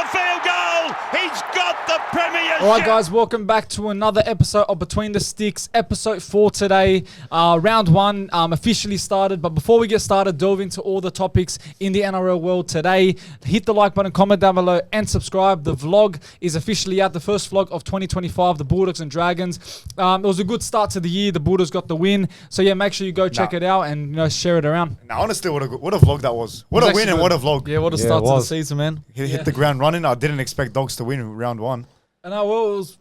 the field goal. He's got the premiership. All right, guys, welcome back to another episode of Between the Sticks, episode 4 today. Round 1 officially started, but before we get started, delve into all the topics in the NRL world today. Hit the like button, comment down below, and subscribe. The vlog is officially out, the first vlog of 2025, the Bulldogs and Dragons. It was a good start to the year. The Bulldogs got the win, so yeah, make sure you go check it out and share it around. Now, honestly, what a vlog that was. What a win and what a vlog. Yeah, what a start to the season, man. Hit the ground running. I didn't expect Dogs to win round 1. And it was,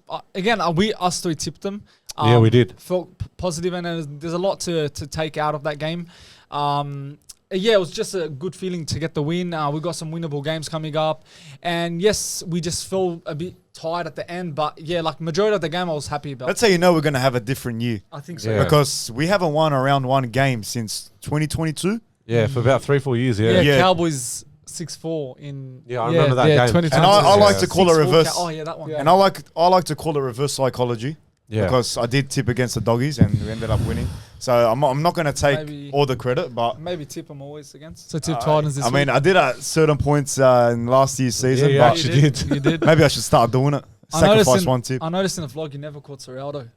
us three tipped them. Yeah, we did. Felt positive, and there's a lot to take out of that game. Yeah, it was just a good feeling to get the win. We got some winnable games coming up. And yes, we just felt a bit tired at the end. But yeah, like majority of the game I was happy about. That's how you know we're going to have a different year. I think so. Yeah. Because we haven't won a round 1 game since 2022. Yeah, for about 3-4 years, Yeah, Cowboys 6-4 in... Yeah, I remember that game. 2020. And I like to call it 6-4 reverse. Oh, yeah, that one. And I like to call it reverse psychology. Yeah. Because I did tip against the Doggies and we ended up winning. So I'm not going to take all the credit, but... Maybe tip them always against. So tip Titans this week. I mean, I did at certain points in last year's season. Yeah, but you did. You did. Maybe I should start doing it. Sacrifice one tip. I noticed in the vlog you never caught Cerraldo.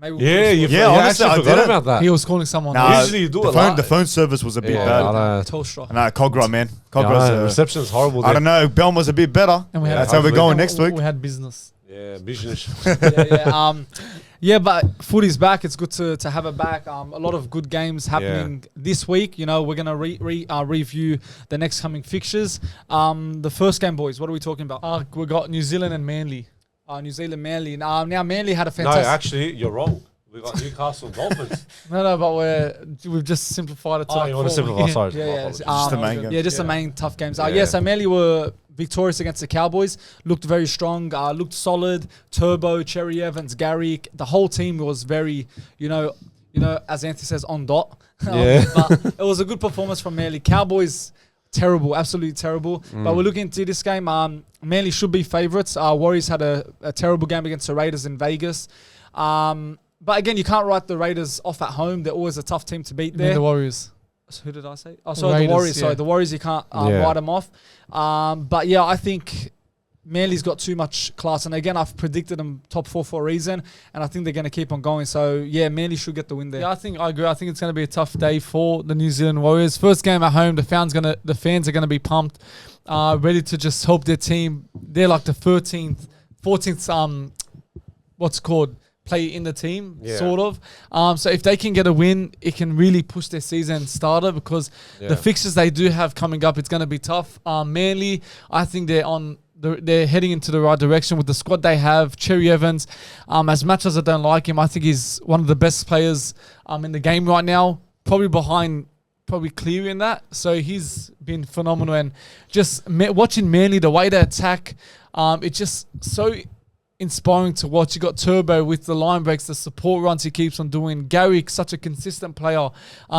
Honestly, I forgot did about that. He was calling someone. Nah, Usually you do the phone service was a bit bad. Telstra. Nah, Cogra, man. The reception's horrible there. I don't know. Belm was a bit better. And we had, that's how we're going next week. We had business. Yeah, business. Yeah, but footy's back. It's good to have it back. A lot of good games happening this week. You know, we're going to review the next coming fixtures. The first game, boys, what are we talking about? We got New Zealand and Manly. New Zealand, Manly. Now, Manly had a fantastic... No, actually, you're wrong. We got Newcastle Dolphins. No, but we've just simplified it to you want to simplify? Sorry. Just the main game. Yeah, just the main tough games. So Manly were victorious against the Cowboys. Looked very strong. Looked solid. Turbo, Cherry Evans, Gary. The whole team was very, you know, as Anthony says, on dot. Yeah. But it was a good performance from Manly. Cowboys, terrible, absolutely terrible. But we're looking into this game. Manly should be favourites. Warriors had a terrible game against the Raiders in Vegas. But again, you can't write the Raiders off at home. They're always a tough team to beat there. The Warriors. Who did I say? Oh, sorry, Raiders, the Warriors. yeah. Sorry, the Warriors, you can't write them off. But yeah, I think Manly's got too much class. And again, I've predicted them top 4 for a reason. And I think they're going to keep on going. So yeah, Manly should get the win there. Yeah, I agree. I think it's going to be a tough day for the New Zealand Warriors. First game at home, the fans are going to be pumped, ready to just help their team. They're like the 14th, play in the team, sort of. So if they can get a win, it can really push their season starter because the fixtures they do have coming up, it's going to be tough. Manly, I think they're heading into the right direction with the squad they have. Cherry Evans, as much as I don't like him, I think he's one of the best players in the game right now, probably behind Cleary in that. So he's been phenomenal. And just watching Manly, the way they attack, it's just so inspiring to watch. You got Turbo with the line breaks, the support runs he keeps on doing. Gary, such a consistent player.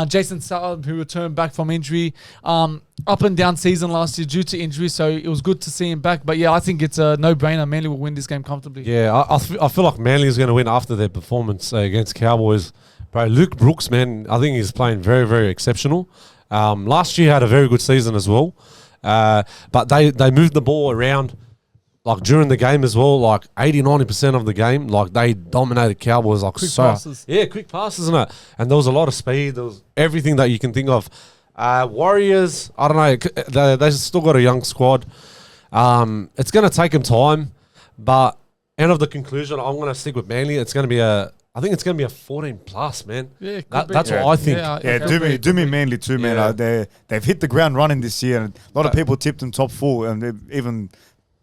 Jason Salad, who returned back from injury. Up and down season last year due to injury, so it was good to see him back. But yeah, I think it's a no-brainer. Manly will win this game comfortably. Yeah, I feel like Manly is going to win after their performance against Cowboys. Bro, Luke Brooks, man, I think he's playing very, very exceptional. Last year had a very good season as well. But they moved the ball around like during the game as well, like 80-90% of the game, like they dominated Cowboys like quick passes. Yeah, quick passes and that. And there was a lot of speed. There was everything that you can think of. Warriors, I don't know, they still got a young squad. It's going to take them time, but end of the conclusion, I'm going to stick with Manly. It's going to be I think it's going to be a 14 plus, man. Yeah, that's what I think. Do me Manly too, man. Yeah. They've hit the ground running this year, and a lot of people tipped them top 4, and they've even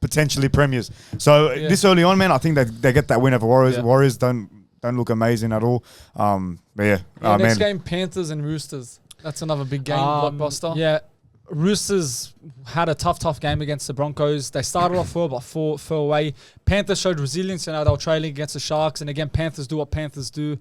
potentially premiers. So this early on, man, I think they get that win over Warriors. Yeah. Warriors don't look amazing at all. But next game, Panthers and Roosters. That's another big game, blockbuster. Yeah, Roosters had a tough game against the Broncos. They started off well, but fell away. Panthers showed resilience. You know, they were trailing against the Sharks, and again, Panthers do what Panthers do.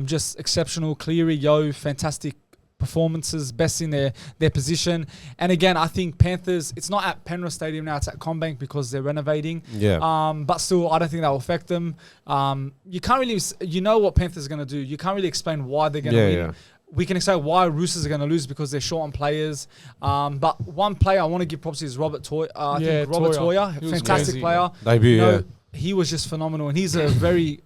Just exceptional. Cleary, fantastic performances, best in their position. And again, I think Panthers, it's not at Penrith Stadium now, it's at CommBank because they're renovating. But still, I don't think that will affect them. You can't really, you know what Panthers are going to do. You can't really explain why they're going to win. we can say why Roosters are going to lose because they're short on players. But one player I want to give props to is Robert Toya. I think Robert Toya, fantastic player. Debut, he was just phenomenal, and he's a very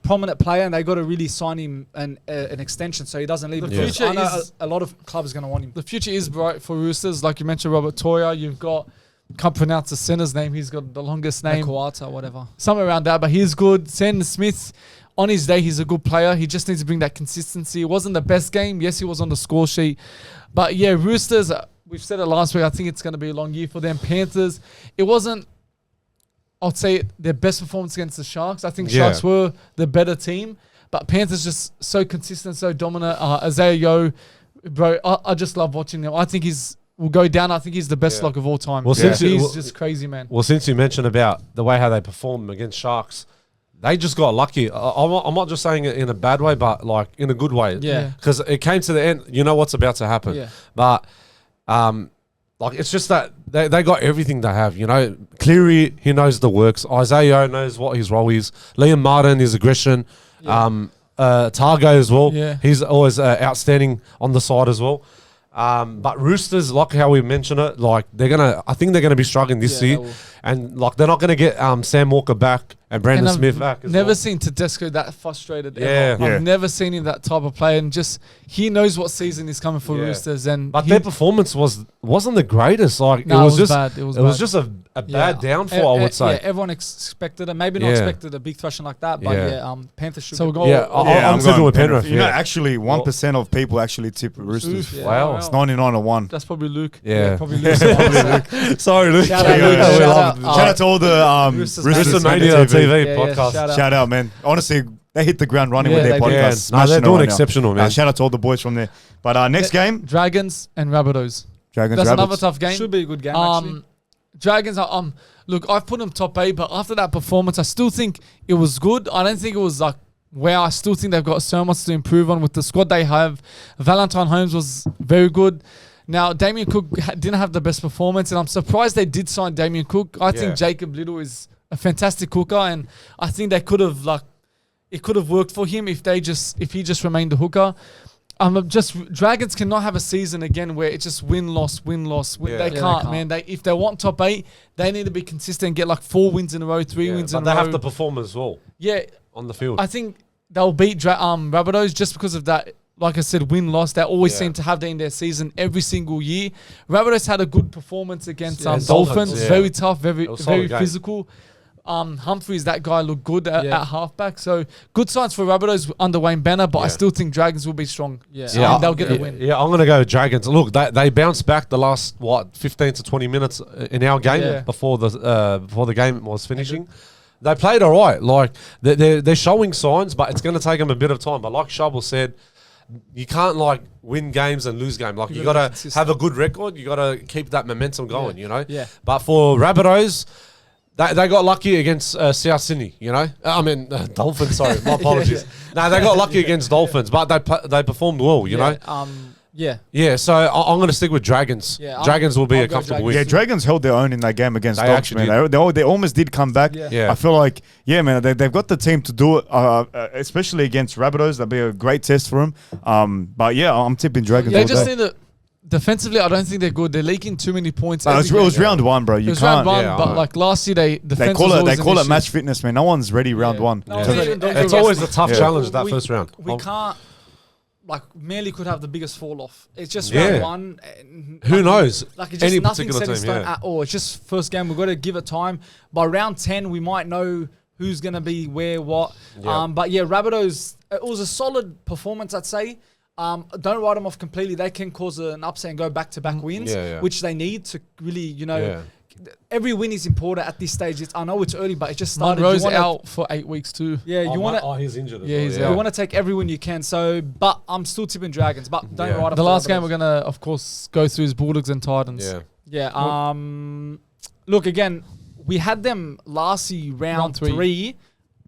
prominent player, and they got to really sign him an extension so he doesn't leave. The future I know is a lot of clubs are going to want him. The future is bright for Roosters, like you mentioned, Robert Toya. You've got, can't pronounce the center's name. He's got the longest name, Kawata, whatever, somewhere around that. But he's good. Sandon Smith. On his day, he's a good player. He just needs to bring that consistency. It wasn't the best game. Yes, he was on the score sheet. But yeah, Roosters, we've said it last week, I think it's going to be a long year for them. Panthers, it wasn't, I'd say, their best performance against the Sharks. I think Sharks were the better team. But Panthers just so consistent, so dominant. Isaiah Yeo, bro, I just love watching him. I think will go down. I think he's the best lock of all time. Well, he's just crazy, man. Well, since you mentioned about the way how they performed against Sharks, they just got lucky. I'm not just saying it in a bad way, but like in a good way. Yeah. Because it came to the end, you know what's about to happen. Yeah. But like it's just that they got everything they have. Cleary, he knows the works. Isaiah knows what his role is. Liam Martin, his aggression. Yeah. Targo as well. Yeah. He's always outstanding on the side as well. But Roosters, like how we mentioned it, like I think they're gonna be struggling this year, and like they're not gonna get Sam Walker back and Brandon Smith back. Never seen Tedesco that frustrated. Yeah. I've never seen him that type of player, and just he knows what season is coming for Roosters. But their performance wasn't the greatest. Like no, it was just bad. It was just a bad downfall. I would say. Yeah, everyone expected it. Maybe not expected a big thrashing like that, but Panthers should. So I'm sitting with Penrith. Actually, 1% of people actually tip Roosters. Wow, it's 99-1. That's probably Luke. Yeah, probably Luke. Sorry, Luke. Shout out Shout out to all the Roosters Mania TV podcast. Shout out, man. Honestly, they hit the ground running with their podcast. No, they're doing exceptional, man. Shout out to all the boys from there. But next game, Dragons and Rabbitohs. Dragons. That's Rabbits. another tough game. Should be a good game. Actually. Dragons are look, I've put them top 8, but after that performance, I still think it was good. I don't think it was like wow. I still think they've got so much to improve on with the squad they have. Valentine Holmes was very good. Now, Damien Cook didn't have the best performance, and I'm surprised they did sign Damien Cook. I think Jacob Little is a fantastic hooker, and I think they could have it could have worked for him if he just remained the hooker. Dragons cannot have a season again where it's just win loss. They can't, man. If they want top 8, they need to be consistent and get like 4 wins in a row, 3 wins in a row. They have to perform as well. Yeah, on the field. I think they'll beat Rabbitohs just because of that. Like I said, win-loss, they always seem to have that in their season every single year. Rabbitohs had a good performance against Dolphins. Very tough, very physical. Humphreys, that guy looked good at halfback. So good signs for Rabbitohs under Wayne Banner, but I still think Dragons will be strong. They'll get the win. Yeah, I'm going to go Dragons. Look, they bounced back the last, 15 to 20 minutes in our game before the game was finishing. They played all right. Like, they're showing signs, but it's going to take them a bit of time. But like Shabel said, you can't win games and lose games. Like you got to have a good record. You got to keep that momentum going. Yeah. But for Rabbitohs, they got lucky against South Sydney. Dolphins. Sorry, my apologies. No, they got lucky against Dolphins, but they performed well. You know. Yeah, so I'm going to stick with Dragons. Yeah, Dragons will be a comfortable win. Yeah, Dragons held their own in that game against Dogs, man. They almost did come back. Yeah. I feel like, man, they've got the team to do it, especially against Rabbitohs. That'll be a great test for them. But yeah, I'm tipping Dragons. They just need to... Defensively, I don't think they're good. They're leaking too many points. It was round 1, bro. You can't. Round 1, but last year they call it match fitness, man. No one's ready round 1. It's always a tough challenge that first round. We can't. Manly could have the biggest fall off. It's just round 1. Who knows? It's just nothing set in stone at all. It's just first game. We've got to give it time. By round 10, we might know who's going to be where, what. Yeah. But yeah, Rabbitohs, it was a solid performance, I'd say. Don't write them off completely. They can cause an upset and go back-to-back wins, which they need to really, every win is important at this stage. I know it's early, but it just started. Monroe's out for 8 weeks too. Yeah, you want to. Oh, he's injured. He's out. You want to take every win you can. So, but I'm still tipping Dragons. But don't write off the last game. We're gonna, of course, go through is Bulldogs and Titans. Yeah. Look again. We had them last year round 3.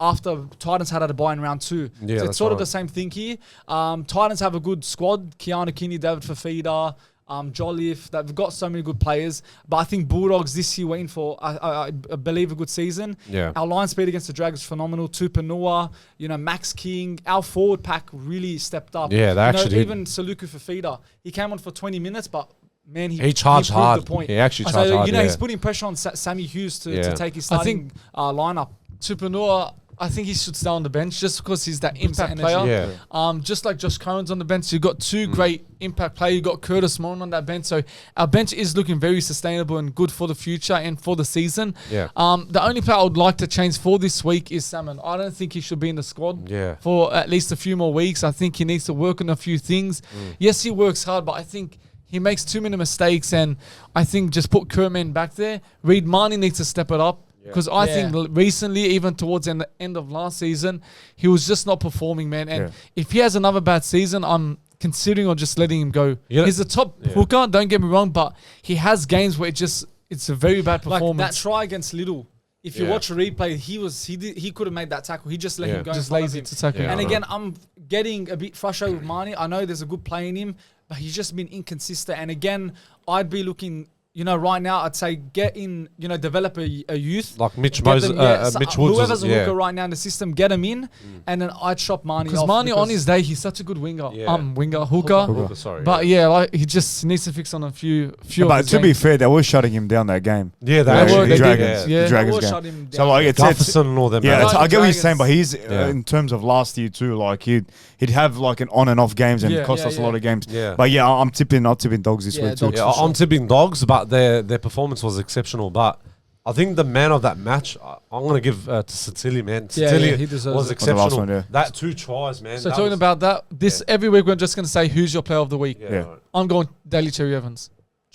After Titans had a bye in round 2. Yeah, so it's sort of the same thing here. Titans have a good squad. Keanu Kinney, David Fafita, Jolliffe. They've got so many good players. But I think Bulldogs this year were in for, I believe, a good season. Yeah. Our line speed against the Dragons is phenomenal. Tupanua, Max King. Our forward pack really stepped up. Yeah, they actually did. Even Saluku Fafita. He came on for 20 minutes, but man, he charged hard. The point. He actually charged hard. He's putting pressure on Sammy Hughes to take his starting lineup. Tupanua, I think he should stay on the bench just because he's that impact player. Yeah. Just like Josh Curran's on the bench, you've got two great impact players. You've got Curtis Moran on that bench. So our bench is looking very sustainable and good for the future and for the season. Yeah. The only player I would like to change for this week is Salmon. I don't think he should be in the squad for at least a few more weeks. I think he needs to work on a few things. Yes, he works hard, but I think he makes too many mistakes, and I think just put Kerman back there. Reid Marnie needs to step it up. Because I think recently, even towards the end of last season, he was just not performing, man. And if he has another bad season, I'm considering or just letting him go. He's a top hooker, don't get me wrong, but he has games where it's a very bad performance. Like that try against Little. If you watch a replay, he could have made that tackle. He just let him go. Just lazy to tackle. And again, I'm getting a bit frustrated with Marnie. I know there's a good play in him, but he's just been inconsistent. And again, I'd be looking. Right now, I'd say get in, develop a youth. Like Mitch Moses, Mitch Woods. Whoever's a hooker right now in the system, get him in, and then I'd shop Marnie off. Because Marnie on his day, he's such a good winger. Hooker. Sorry. But he just needs to fix on a few but to be fair, they were shutting him down that game. Yeah, they were. The Dragons game. Shut him down. So like it's Jefferson and all them. Yeah, I get what you're saying, but he's in terms of last year too. Like he'd have like an on and off games and cost us a lot of games. Yeah. But I'm tipping Dogs this week too. Yeah, I'm tipping Dogs, but their performance was exceptional. But I think the man of that match, I'm going to give to Satili, man. Satili was exceptional. That 2 tries, man. So talking about that, every week we're just going to say who's your player of the week. Yeah. Right. I'm going Daly Cherry Evans.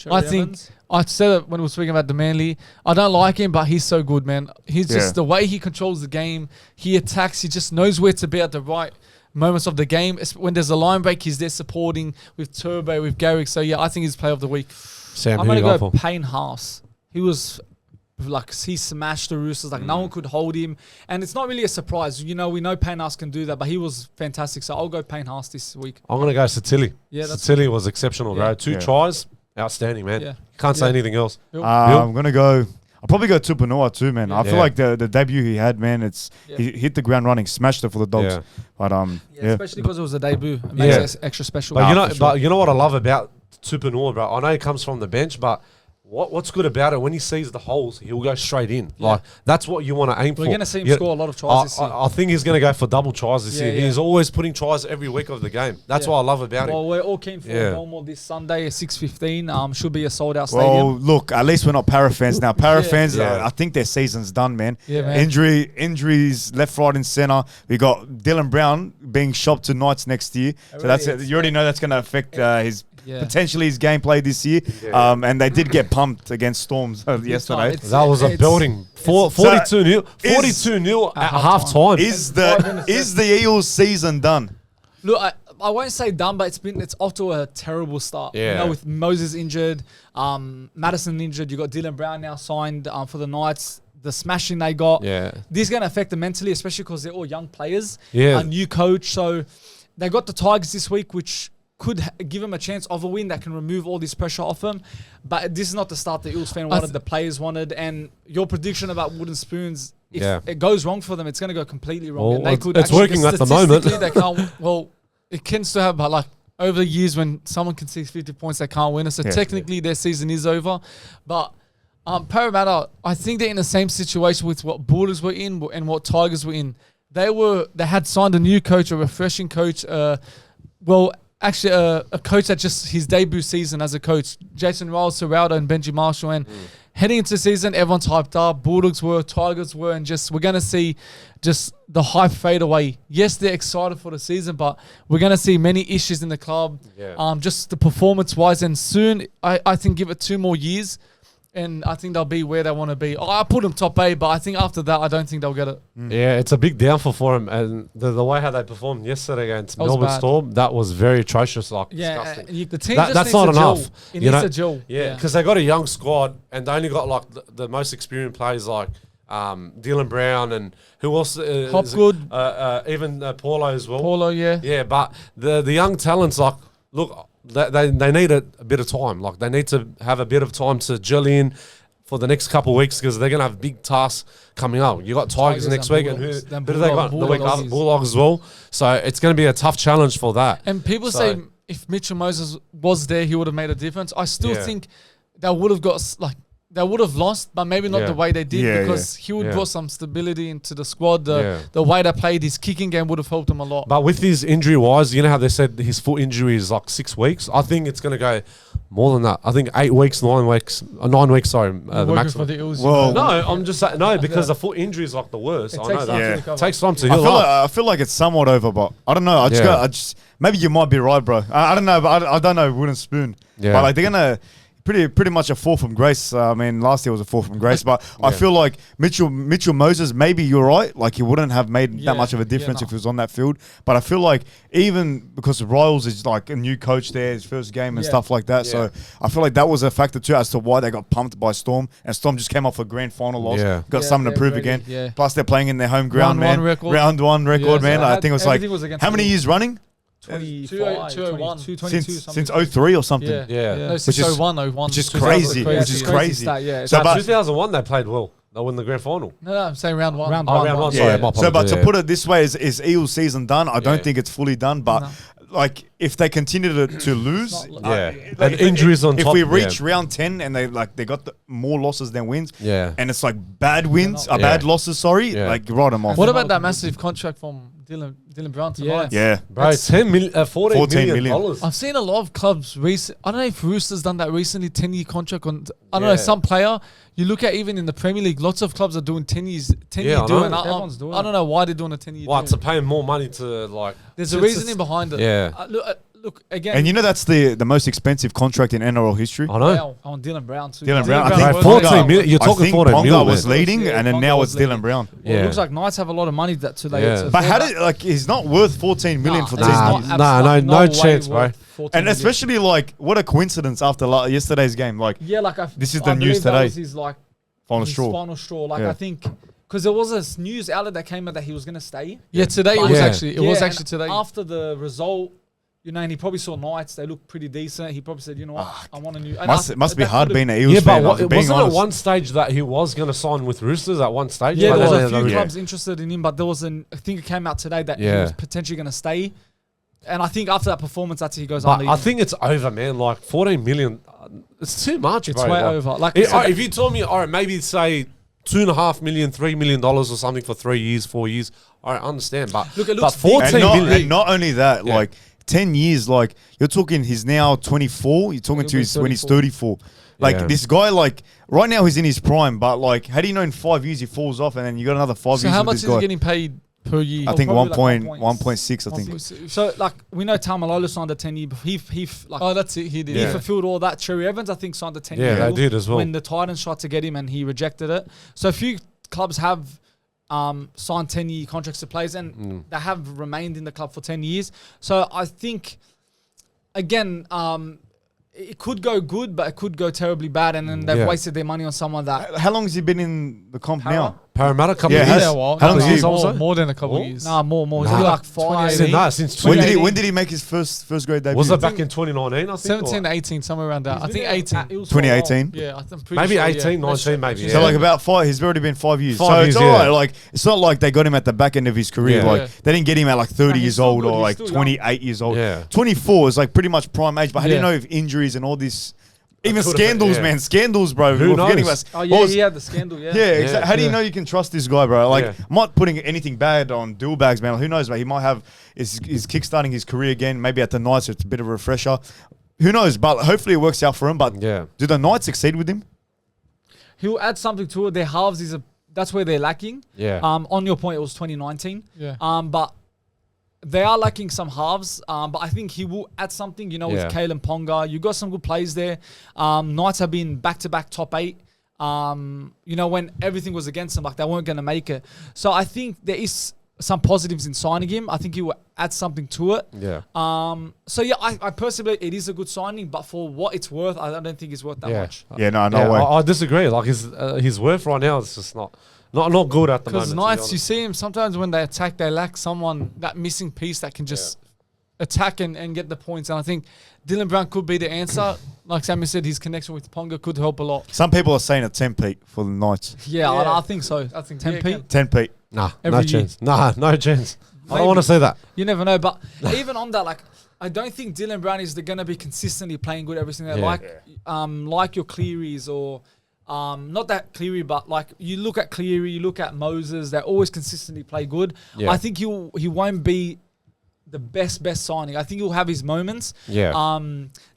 I think I said it when we were speaking about the Manly. I don't like him, but he's so good, man. He's just the way he controls the game. He attacks. He just knows where to be at the right moments of the game. When there's a line break, he's there supporting with Turbo, with Garrick. So I think he's player of the week. Sam, I'm going to go Payne Haas. He was he smashed the Roosters. No one could hold him. And it's not really a surprise. We know Payne Haas can do that, but he was fantastic. So I'll go Payne Haas this week. I'm going to go Satili. Yeah, Satili was exceptional, bro. 2 tries, outstanding, man. You can't say anything else. I'm going to go... I'll probably go Tupanua too, man. I feel like the debut he had, man, he hit the ground running, smashed it for the Dogs. But especially because it was a debut. It makes it extra special. But you know what I love about Tupanua, bro? I know he comes from the bench, but what's good about it, when he sees the holes, he'll go straight in. That's what you want to aim for. We're going to see him score a lot of tries this year. I think he's going to go for double tries this year. He's always putting tries every week of the game. That's what I love about him. Well, we're all keen for Belmore this Sunday at 6:15. Should be a sold-out stadium. Well, look, at least we're not Para fans now. Para fans, I think their season's done, man. Yeah, man. Injuries left, right, and centre. We got Dylan Brown being shopped to Knights next year. So you already know that's going to affect his... potentially his gameplay this year. And they did get pumped against Storms yesterday. That was a building. 42-0 at half-time. Is the Eels season done? Look, I won't say done, but it's off to a terrible start. Yeah. With Moses injured, Madison injured, you got Dylan Brown now signed for the Knights. The smashing they got. Yeah. This is going to affect them mentally, especially because they're all young players. Yeah. A new coach. So they got the Tigers this week, which could give them a chance of a win that can remove all this pressure off them. But this is not the start the Eels fan wanted, the players wanted. And your prediction about wooden spoons, if it goes wrong for them, it's going to go completely wrong. Well, and they could it's working at the moment. They can't, it can still have, but over the years when someone can see 50 points, they can't win it. So technically their season is over. But Parramatta, I think they're in the same situation with what Bulldogs were in and what Tigers were in. They had signed a new coach, a refreshing coach. Actually, a coach that just his debut season as a coach, Jason Riles, Serraldo, and Benji Marshall. And heading into the season, everyone's hyped up. Bulldogs were, Tigers were, and we're going to see just the hype fade away. Yes, they're excited for the season, but we're going to see many issues in the club. Yeah. Just the performance-wise, and soon, I think give it 2 more years, and I think they'll be where they want to be. I put them top 8, but I think after that, I don't think they'll get it. Yeah, it's a big downfall for them. And the way how they performed yesterday against Melbourne Storm, that was very atrocious. Disgusting. The team just needs not a enough. It needs a gel. Yeah, because they got a young squad, and they only got the most experienced players Dylan Brown and who else? Hopgood. Even Paulo as well. Paulo, yeah. Yeah, but the young talents, look, they need a bit of time. Like they need to have a bit of time to gel in for the next couple of weeks because they're gonna have big tasks coming up. You got Tigers next week, and who do they got? The week after, Bulldogs as well. So it's gonna be a tough challenge for that. And people say if Mitchell Moses was there, he would have made a difference. I still think they would have got they would have lost, but maybe not the way they did because he would brought some stability into the squad. The way they played, his kicking game would have helped him a lot. But with his injury-wise, you know how they said his foot injury is like 6 weeks? I think it's going to go more than that. I think 8 weeks, 9 weeks, 9 weeks, sorry, the maximum. For the Eels, no, I'm just saying, no, because the foot injury is like the worst. I know that. It takes time to heal up. I feel like it's somewhat over, but I don't know. I just maybe you might be right, bro. I don't know, but I don't know wooden spoon. Yeah. But like they're going to... Pretty much a fall from grace. I mean, last year was a fall from grace, but I feel like Mitchell Moses, maybe you're right. Like, he wouldn't have made that much of a difference if he was on that field. But I feel like even because Riles is like a new coach there, his first game and stuff like that. So I feel like that was a factor too as to why they got pumped by Storm. And Storm just came off a grand final loss. Got something to prove again. Plus, they're playing in their home ground, man. Round one record, man. So I think it was like, how many years running? 201, since 03 or something. No, since 01. Which is crazy. Which is crazy. So 2001 they played well. They won the grand final. No, I'm saying round one. Round one. Sorry, my apologies. So, but to put it this way, is Eels season done? I don't think it's fully done, but like if they continue to lose, and injuries on top. If we reach round 10 and they got more losses than wins, and it's like bad wins, bad losses. Sorry, like write them off. What about that massive contract from Dylan Brown tonight? Yeah. Bro, $14 million. I've seen a lot of clubs I don't know if Roosters done that recently, 10-year contract on, I don't know, some player. You look at even in the Premier League, lots of clubs are doing 10-year deal. Everyone's doing I don't know why they're doing a 10-year deal. To pay more money to like... There's a reasoning behind it. Yeah. Look, again... And you know that's the most expensive contract in NRL history? I know. On Dylan Brown too. Dylan Brown. I think 14 million. You're talking 14 million. Ponga was leading, and then now it's Dylan Brown. Well, it looks like Knights have a lot of money that today. But how did he's not worth 14 million for 10 years? No chance, bro. And especially like what a coincidence after yesterday's game. Like this is the news today. This is like final straw. Like I think because there was a news outlet that came out that he was going to stay. Yeah, today it was actually today. After the result. You know, and he probably saw Knights. They look pretty decent. He probably said, you know what, I want a new... Must be hard being an Eels fan. But wasn't it one stage that he was going to sign with Roosters at one stage? Yeah, there was a few clubs interested in him, but there was I think it came out today that he was potentially going to stay. And I think after that performance, that's he goes on. I think it's over, man. Like 14 million, it's too much, It's way over. Like if you told me, all right, maybe say $2.5 million, $3 million or something for 3 years, 4 years, I understand. But look, it looks 14 million. And not only that, like... 10 years, like you're talking, he's now 24. You're talking to when he's 34. Like this guy, like right now he's in his prime, but like, how do you know in 5 years he falls off, and then you got another 5 years? So how much is he getting paid per year? I think 1.6. I think. So like we know Tamalolo signed a 10 year. That's it. He did. He fulfilled all that. Cherry Evans, I think, signed a 10 year. Yeah, they did as well. When the Titans tried to get him and he rejected it. So a few clubs have. Signed 10-year contracts to players, and they have remained in the club for 10 years. So I think, again, it could go good, but it could go terribly bad, and then they've wasted their money on someone that... How long has he been in the comp now? Parramatta couple of years. How long is he? More than a couple of years. More. He's like 5. Since 2018. When did he make his first grade debut? Was it back in 2019, I think? 17, 18, somewhere around that. I think 18. 2018? Yeah, I'm pretty maybe sure, 18, 19, maybe. So like about 5, he's already been 5 years. 5 so years, it's all right. Like, it's not like they got him at the back end of his career. Like they didn't get him at like 30 years old or like 28 years old. 24 is like pretty much prime age. But how do you know if injuries and all this... Even scandals, man. Scandals, bro. Who knows? He had the scandal, Yeah, exactly. How do you know you can trust this guy, bro? Like, I'm not putting anything bad on dual bags, man. Who knows, man? He might have... Is kickstarting his career again. Maybe at the Knights, it's a bit of a refresher. Who knows? But hopefully it works out for him. But do the Knights succeed with him? He'll add something to it. Their halves that's where they're lacking. Yeah. On your point, it was 2019. Yeah. But... They are lacking some halves, but I think he will add something, with Kalen Ponga. You got some good plays there. Knights have been back-to-back top 8. When everything was against them, like they weren't going to make it. So I think there is some positives in signing him. I think he will add something to it. Yeah. I personally, it is a good signing, but for what it's worth, I don't think it's worth that much. Yeah, no way. I disagree. Like his worth right now is just not good at the moment. Because Knights, you see him sometimes when they attack, they lack someone, that missing piece that can just attack and get the points. And I think Dylan Brown could be the answer. Like Sammy said, his connection with Ponga could help a lot. Some people are saying a 10-peat for the Knights. Yeah. I think so. I think 10-peat. 10-peat. Nah, Every no year. chance. Nah, no chance. I Maybe. don't want to say that. You never know. But even on that, like, I don't think Dylan Brown is going to be consistently playing good every single day. Like your Clearys or not that Cleary, but like you look at Cleary, you look at Moses, they always consistently play good. Yeah. I think he won't be the best signing. I think he'll have his moments. Yeah.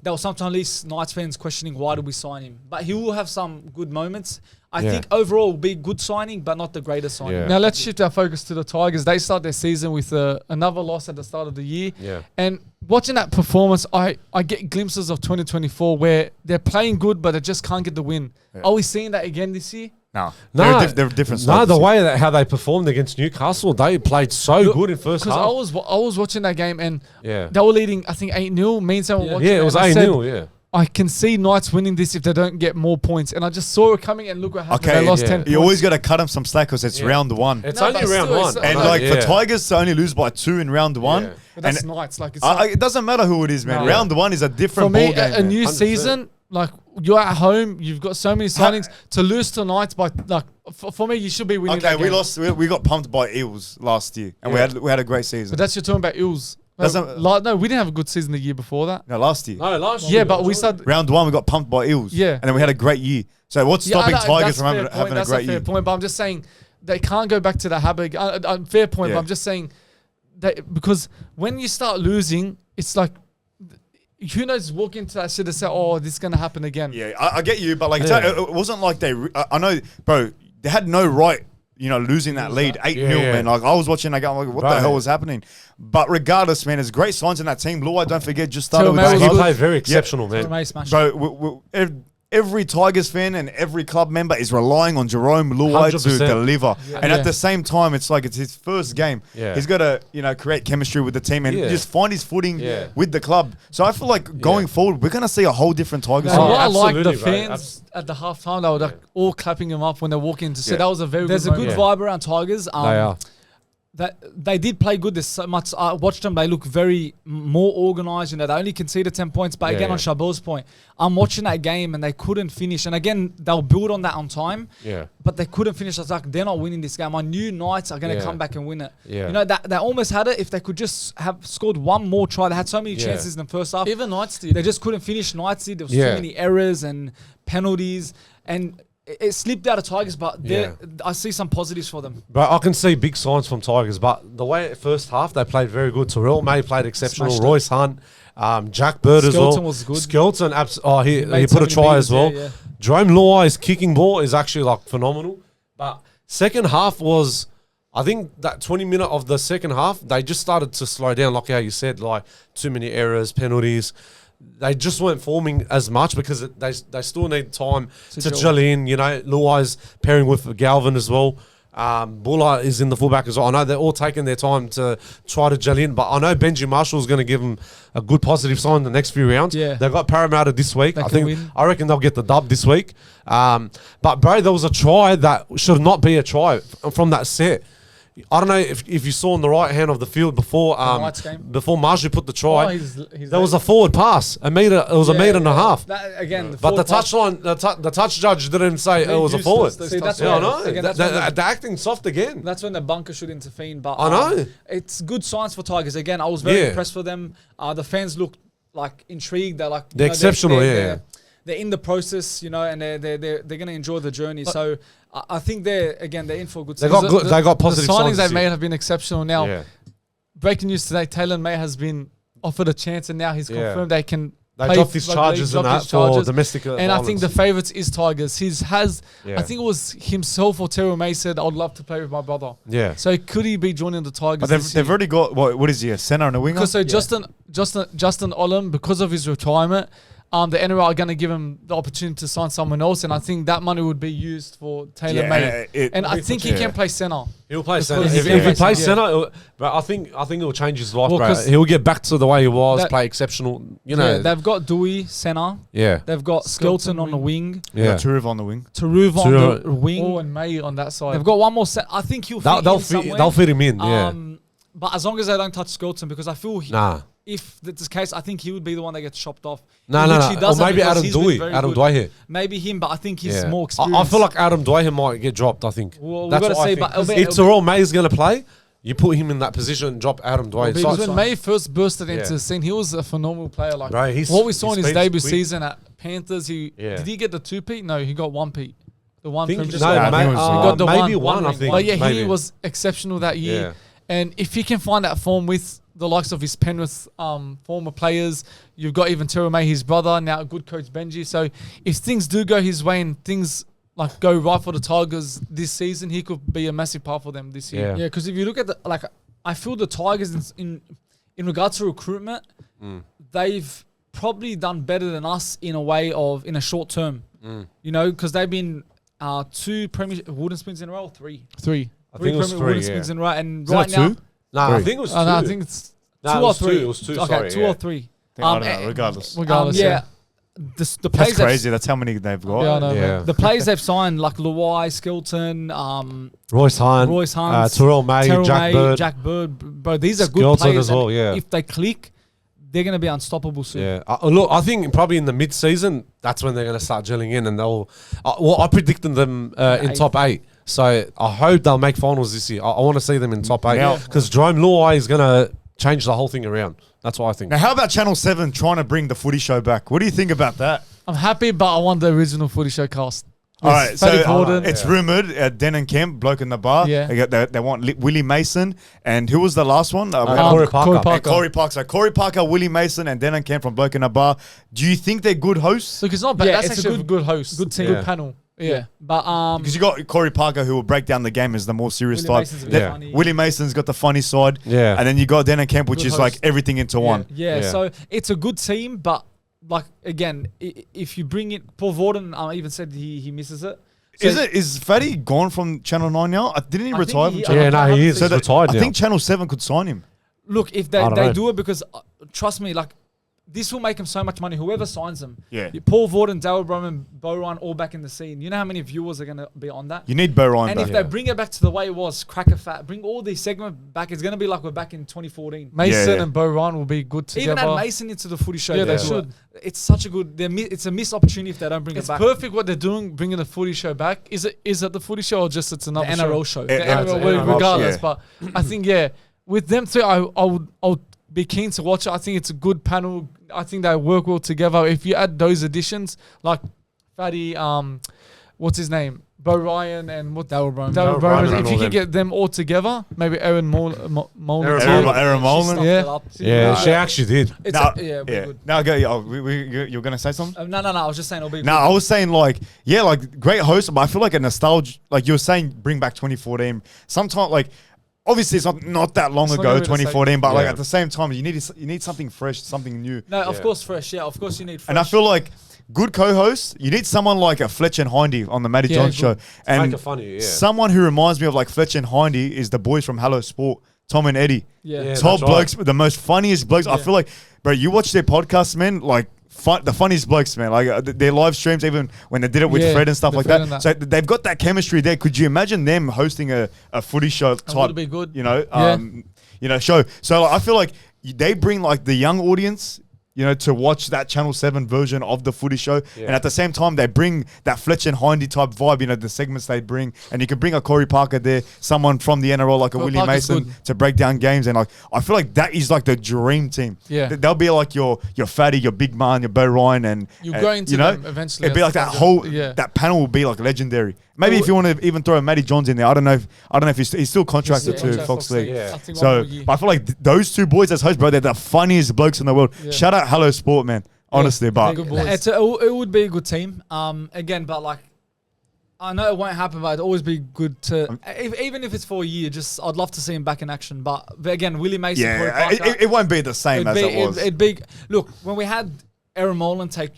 They'll sometimes leave Knights fans questioning why did we sign him, but he will have some good moments. I think overall will be good signing, but not the greatest signing. Yeah. Now let's shift our focus to the Tigers. They start their season with another loss at the start of the year. Yeah. And watching that performance, I get glimpses of 2024 where they're playing good, but they just can't get the win. Yeah. Are we seeing that again this year? No. No, they're different. No, the way that how they performed against Newcastle, they played so good in first half. Because I was watching that game and they were leading, I think 8-0. Me and someone watching it was 8-0. Yeah. I can see Knights winning this if they don't get more points. And I just saw it coming and look what happened. They lost 10 points. You always got to cut them some slack because it's round one. It's only round one. And for Tigers to only lose by 2 in round one. Yeah. But that's Knights. Like it doesn't matter who it is, man. No. Round one is a different ball game. A new 100%. Season, like you're at home, you've got so many signings. To lose to Knights by, like, for me, you should be winning that game. We got pumped by Eels last year. And we had a great season. But that's you're talking about Eels. No, we didn't have a good season the year before that. No, last year. No, last year. Yeah, but we started... Round one, we got pumped by Eels. Yeah. And then we had a great year. So what's stopping Tigers from having a great year? That's a fair point, but I'm just saying they can't go back to the habit. Fair point, but I'm just saying that because when you start losing, it's like... Who knows, walk into that shit and say, oh, this is going to happen again. Yeah, I get you, but like it wasn't like they... I know, bro, they had no right... losing that lead, 8-0, man. Like, I was watching that game, like, what the hell was happening? But regardless, man, there's great signs in that team. Luai, don't forget, just started with... He played very exceptional, man. Bro, every Tigers fan and every club member is relying on Jerome Luai 100%. To deliver. Yeah. And at the same time, it's like it's his first game. Yeah. He's got to, create chemistry with the team and just find his footing with the club. So I feel like going forward, we're going to see a whole different Tigers. I like the fans at the halftime. They were like all clapping him up when they walk in to say that was a very good moment. There's a good vibe around Tigers. They are. That they did play good. There's so much. I watched them. They look very more organised. They only conceded 10 points. But again, on Shabel's point, I'm watching that game and they couldn't finish. And again, they'll build on that on time. Yeah. But they couldn't finish. I was like, they're not winning this game. I knew Knights are going to come back and win it. Yeah. That they almost had it. If they could just have scored one more try, they had so many chances in the first half. Even Knights did. They just couldn't finish. Knights did. There was too many errors and penalties and. It slipped out of Tigers, but I see some positives for them. But I can see big signs from Tigers. But the way first half they played very good. Tarrell May played exceptional. Royce Hunt, Jack Bird as well. Skelton was good. Skelton, he put a try as well. Yeah. Jerome Luai's kicking ball is actually like phenomenal. But second half was, I think that 20 minutes of the second half, they just started to slow down. Like how you said, like too many errors, penalties. They just weren't forming as much because they still need time to gel in. Luai's pairing with Galvin as well. Buller is in the fullback as well. I know they're all taking their time to try to gel in, but I know Benji Marshall is going to give them a good positive sign in the next few rounds. Yeah. They've got Parramatta this week. I reckon they'll get the dub this week. But bro, there was a try that should not be a try from that set. I don't know if you saw on the right hand of the field before Marshall put the try, there was a forward pass, a meter. It was a meter and a half. But the touchline, the touch judge didn't say it was a forward. See, that's I know. They're acting soft again. That's when the bunker should intervene. But I know it's good signs for Tigers. Again, I was very impressed for them. The fans looked like intrigued. They're like they're exceptional. They're in the process, and they're going to enjoy the journey. So I think they're in for a good season. They got positive signs. The signings they've made have been exceptional. Now, breaking news today, Tarrell May has been offered a chance and now he's confirmed they can They dropped his charges and that for domestic violence. And I think the favourites is Tigers. I think it was himself or Tarrell May said, I'd love to play with my brother. Yeah. So could he be joining the Tigers? But they've already got, what is he, a centre and a winger? Justin Olam, because of his retirement, the NRL are going to give him the opportunity to sign someone else, and I think that money would be used for Tarrell May. And I think he can play centre. He'll play centre. If he plays centre, but I think it will change his life, bro. He'll get back to the way he was, play exceptional. They've got Dewey centre. Yeah. They've got Skelton on the wing. Yeah. Taruv on the wing. Taruv on the wing. And May on that side. They've got one more set. I think he'll fit they'll fit him in. But as long as they don't touch Skelton, because I feel if that's the case, I think he would be the one that gets chopped off. No. Or maybe Adam Dwyer. Maybe him, but I think he's more I experienced. feel like Adam Dwyer might get dropped, I think. Well, that's what I think. If Tarrell May is going to play, you put him in that position and drop Adam Dwyer. Because when May first bursted into the scene, he was a phenomenal player. Like bro, what we saw in his debut season at Panthers, did he get the 2-peat? No, he got 1-peat. The one maybe one, I think. But yeah, he was exceptional that year. Yeah. And if he can find that form with the likes of his Penrith former players, you've got even Tarrell May, his brother, now a good coach Benji. So if things do go his way and things like go right for the Tigers this season, he could be a massive part for them this year. Yeah, because if you look at I feel the Tigers in regards to recruitment, they've probably done better than us in a way of in a short term. You know, because they've been 2 Premier wooden spoons in a row, 3. I think it was 3, wooden spoons in a row, and right now, I think it was 2. I think it's 2 or 3. It was 2. Okay, sorry, 2 or 3. I don't know, regardless. Yeah. The That's players crazy. That's how many they've got. Yeah, I know, the players they've signed, like Luai, Skelton, Royce Hunt, Tarrell May, Jack Bird. Bro, these are good Skelton players. As well, if they click, they're going to be unstoppable soon. Yeah. Look, I think probably in the mid-season, that's when they're going to start gelling in, and they'll. I predicted them in top 8. So I hope they'll make finals this year. I want to see them in top 8 because Jerome Luai is going to change the whole thing around. That's what I think. Now, how about Channel 7 trying to bring the Footy Show back? What do you think about that? I'm happy, but I want the original Footy Show cast. All right, so it's rumoured, Den and Kemp, bloke in the bar. Yeah. They want Willie Mason. And who was the last one? Corey Parker. Corey Parker. So Corey Parker, Willie Mason, and Den and Kemp from bloke in the bar. Do you think they're good hosts? Look, it's not bad. That's actually a good host. Good team. Good panel. Yeah. But because you got Corey Parker, who will break down the game as the more serious type. Willie Mason's got the funny side. Yeah. And then you got Den and Kemp, which is like everything into one. Yeah. So it's a good team, but like again, if you bring it, Paul Vorden even said he misses it. So is Fatty gone from Channel 9 now? Didn't he retire from Channel 9? He is. He's retired now. I think Channel 7 could sign him. Look, if they do it, because trust me, like this will make him so much money. Whoever signs him. Yeah. Paul Vorden, Darryl Broman, Bo Ryan, all back in the scene. You know how many viewers are going to be on that? You need Bo Ryan back. And if they bring it back to the way it was, Cracker Fat, bring all these segments back, it's going to be like we're back in 2014. Mason and Bo Ryan will be good together. Even add Mason into the Footy Show. Yeah, they should. It's such a good... It's a missed opportunity if they don't bring it back. It's perfect what they're doing, bringing the Footy Show back. Is it the Footy Show or just it's another NRL show? The NRL, regardless. But I think, with them three, I would be keen to watch it. I think it's a good panel. I think they work well together. If you add those additions, like Fatty, what's his name? Bo Ryan and Darryl Broman. If you can get them all together, maybe Aaron Molan. Aaron Molan. She actually did. Now go. You're gonna say something? No. I was just saying it'll be. No, I was saying like great host, but I feel like a nostalgia. Like you were saying, bring back 2014. Sometimes like. Obviously, it's not that long ago, 2014, but like at the same time, you need something fresh, something new. No, of course, fresh. Yeah, of course, you need fresh. And I feel like good co-hosts, you need someone like a Fletch and Hindy on the Matty John show. And make it funny, someone who reminds me of like Fletch and Hindy is the boys from Hello Sport, Tom and Eddie. Top blokes, the most funniest blokes. I feel like, bro, you watch their podcasts, man, like, the funniest blokes, man. Like their live streams, even when they did it with Fred and stuff like that. So they've got that chemistry there. Could you imagine them hosting a Footy Show type? Would be good. Show. So like, I feel like they bring like the young audience, to watch that Channel 7 version of the Footy Show. And at the same time, they bring that Fletch and Hindy type vibe, the segments they bring. And you can bring a Corey Parker there, someone from the NRL like a Willie Mason to break down games. And like I feel like that is like the dream team. Yeah. They'll be like your Fatty, your Big Man, your Bo Ryan. And you go into them eventually. It'd be like that whole, that panel will be like legendary. Maybe if you want to even throw Matty Johns in there, I don't know if he's still contracted to Fox League. Yeah. But I feel like those two boys as hosts, bro, they're the funniest blokes in the world. Yeah. Shout out Hello Sport, man. Honestly, but it would be a good team. Again, but like I know it won't happen, but it'd always be good to even if it's for a year. Just I'd love to see him back in action. But again, Willie Mason, Corey Parker, it won't be the same as it was. It'd be look when we had Aaron Molan take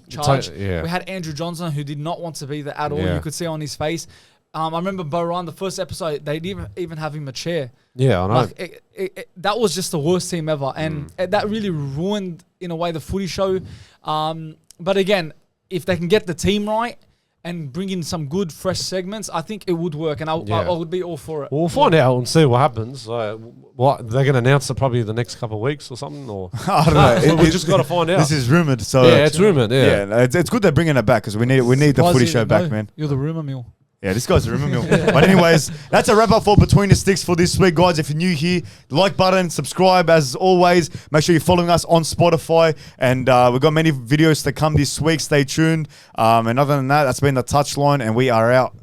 charge. We had Andrew Johnson, who did not want to be there at all. You could see on his face. I remember Bo Ryan, the first episode, they didn't even have him a chair. Yeah, I know. Like, that was just the worst team ever. And that really ruined, in a way, the Footy Show. But again, if they can get the team right and bring in some good, fresh segments, I think it would work, and I would be all for it. We'll find out and see what happens. What they're going to announce it probably the next couple of weeks or something, or I don't know. We just got to find out. This is rumored, so it's rumored. Yeah, it's good they're bringing it back because we need the Footy Show back, man. You're the rumor mill. Yeah, this guy's a rumor mill. But anyways, that's a wrap up for Between the Sticks for this week, guys. If you're new here, like button, subscribe as always. Make sure you're following us on Spotify, and we've got many videos to come this week. Stay tuned. And other than that, that's been the Touchline, and we are out.